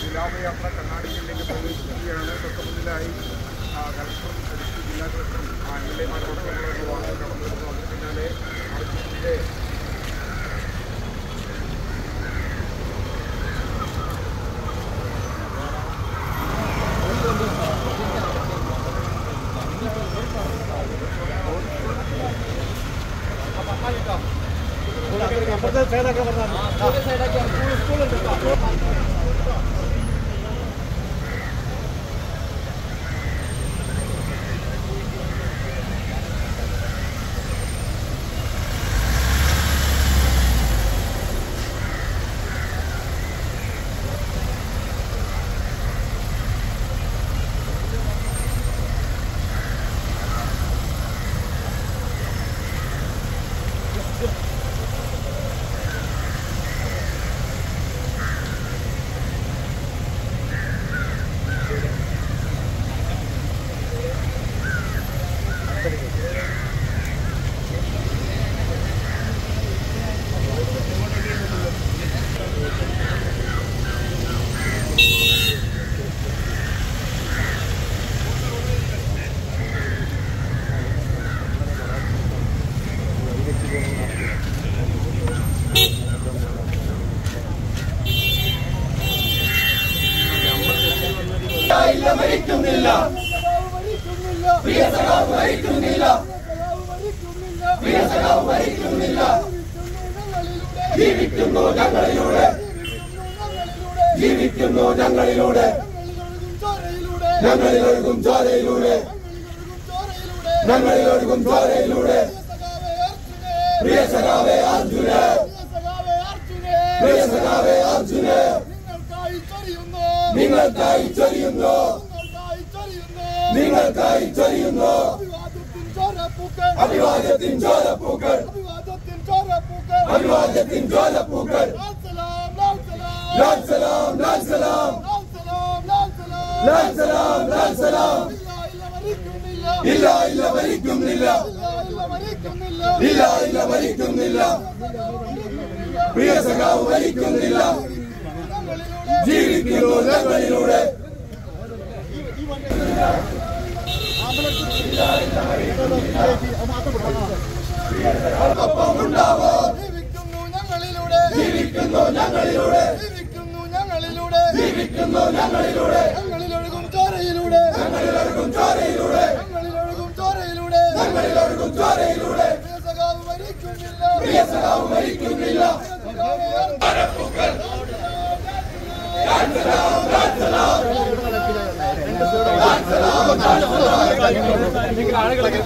വിലാപയാത്ര കർണാടകയിലേക്ക് പ്രവേശിക്കുകയാണ്. തൊട്ട് മുന്നിലായി കലക്ടറും ജില്ലാ കളക്ടറും MLA-മാരോട് നമ്മളൊരു വാർത്ത കടന്നു വരുന്നു. അതിന് പിന്നാലെ ആവശ്യത്തിൻ്റെ ജീവിക്കുന്നു ഞങ്ങളിലൂടെ ഞങ്ങളിലൊഴുകും ചോരയിലൂടെ ഞങ്ങളിലൊഴുകും ചോരയിലൂടെ പ്രിയ സഖാവേ അർജുനെ പ്രിയ സഖാവേ അർജുനെ നിങ്ങൾക്കായി ചൊരിയുന്നു നിങ്ങൾക്കായി ചൊരിയുന്നു അഭിവാദ്യത്തിൻ ചോരപ്പൂക്കൾ അഭിവാദ്യത്തിൻ ചോരപ്പൂക്കൾ ലാൽ സലാം ലാൽ സലാം ലാൽ സലാം ലാൽ സലാം ഇല്ല ഇല്ല മരിക്കുന്നില്ല ഇല്ല ഇല്ല മരിക്കുന്നില്ല പ്രിയ സഖാവ് മരിക്കുന്നില്ല ജീവിക്കുന്നു ഞങ്ങളിലൂടെ ഒപ്പമുണ്ടാവോ ജീവിക്കുന്നു ഞങ്ങളിലൂടെ ജീവിക്കുന്നു ഞങ്ങളിലൂടെ ഞങ്ങളിലൊഴുകും ചോരയിലൂടെ ഞങ്ങളിലൊഴുകും ചോരയിലൂടെ ഞങ്ങളിലൊഴുകും ചോരയിലൂടെ ഞങ്ങളിലൊഴുകും ചോരയിലൂടെ പ്രിയ സഖാവ് മരിക്കുന്നില്ല ആളുകളൊക്കെ